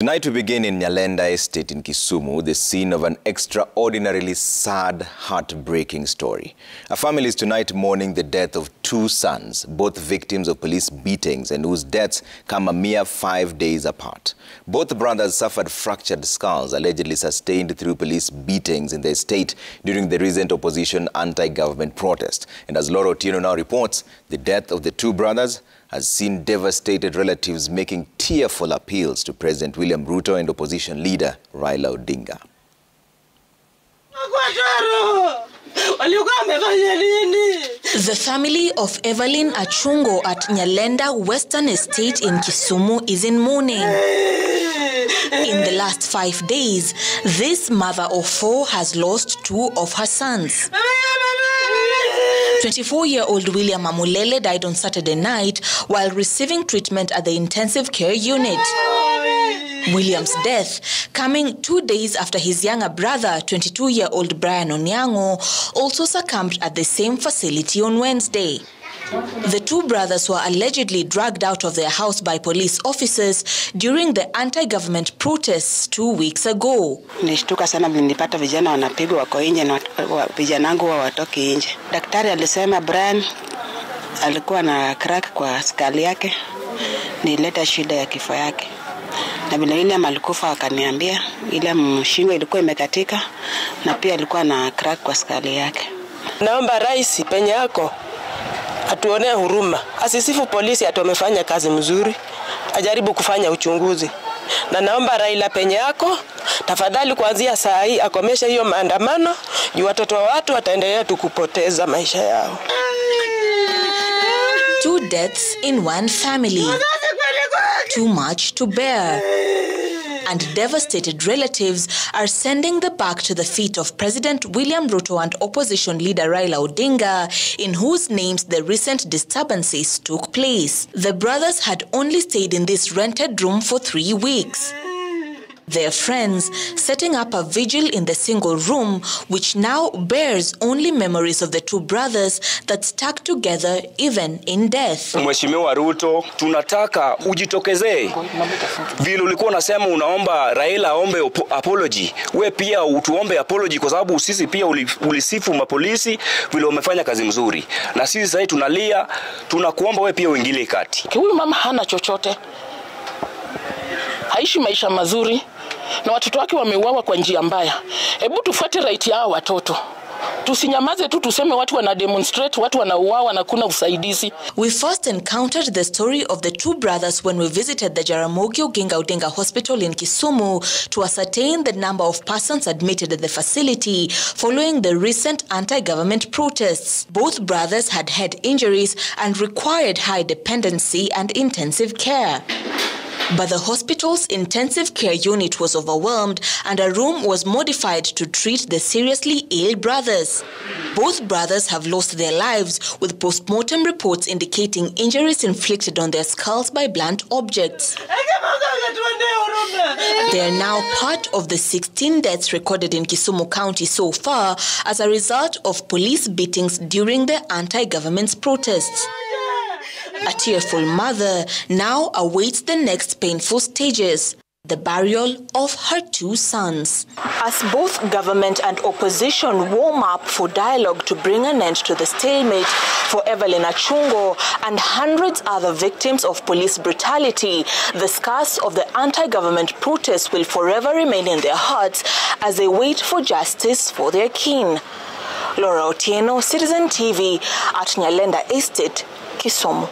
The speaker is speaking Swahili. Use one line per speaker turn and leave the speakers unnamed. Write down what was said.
Tonight we begin in Nyalenda estate in Kisumu, the scene of an extraordinarily sad, heartbreaking story. A family is tonight mourning the death of two sons, both victims of police beatings and whose deaths come a mere 5 days apart. Both brothers suffered fractured skulls allegedly sustained through police beatings in the estate during the recent opposition anti-government protest. And as Laura Otieno now reports, the death of the two brothers has seen devastated relatives making tearful appeals to President William Ruto and opposition leader Raila Odinga.
The family of Evelyn Achungo at Nyalenda Western Estate in Kisumu is in mourning. In the last 5 days, this mother of four has lost two of her sons. 24-year-old William Amulele died on Saturday night while receiving treatment at the intensive care unit. William's death coming 2 days after his younger brother, 22-year-old Brian Onyango, also succumbed at the same facility on Wednesday. The two brothers were allegedly dragged out of their house by police officers during the anti-government protests 2 weeks ago.
Nilishtuka sana nilipata vijana wanapigwa wako nje na vijana wangu watoke nje. Daktari alisema Brian alikuwa na crack kwa skali yake, nilileta shida ya kifo yake. Na bila ile alikufa akaniambia ile mshingo ilikuwa imekatika na pia alikuwa na crack kwa skali yake.
Naomba rais penye yako atuonee huruma. Asisifu polisi atomefanya kazi mzuri. Ajaribu kufanya uchunguzi. Na naomba Raila penye yako tafadhali kuanzia saa hii akomesha hiyo maandamano, juu watoto wa watu wataendelea tukupoteza maisha yao.
Two deaths in one family. Too much to bear. And devastated relatives are sending the bark to the feet of President William Ruto and opposition leader Raila Odinga, in whose names the recent disturbances took place. The brothers had only stayed in this rented room for 3 weeks. Their friends setting up a vigil in the single room, which now bears only memories of the two brothers that stuck together even in death.
Mheshimiwa Ruto, tunataka ujitokezee. Vile ulikuwa unasema unaomba Raila aombe apology, we pia utuombe apology kwa sababu sisi pia ulisifu mapolisi vile umefanya kazi mzuri. Na sisi sasa tunalia, tunakuomba we pia uingilie kati.
Huyu mama hana chochote. Haishi maisha mazuri. Na watoto wake wameuawa kwa njia mbaya. Hebu tufuate right yao watoto. Tusinyamaze tu tuseme watu wana demonstrate, watu wanauawa na kuna usaidizi.
We first encountered the story of the two brothers when we visited the Jaramogi Oginga Odinga Hospital in Kisumu to ascertain the number of persons admitted at the facility following the recent anti-government protests. Both brothers had head injuries and required high dependency and intensive care. But the hospital's intensive care unit was overwhelmed and a room was modified to treat the seriously ill brothers. Both brothers have lost their lives, with post-mortem reports indicating injuries inflicted on their skulls by blunt objects. They are now part of the 16 deaths recorded in Kisumu County so far as a result of police beatings during the anti-government's protests. A tearful mother now awaits the next painful stages, the burial of her two sons. As both government and opposition warm up for dialogue to bring an end to the stalemate for Evelyn Achungo and hundreds other victims of police brutality, the scars of the anti-government protests will forever remain in their hearts as they wait for justice for their kin. Laura Otieno, Citizen TV at Nyalenda Estate, Kisumu.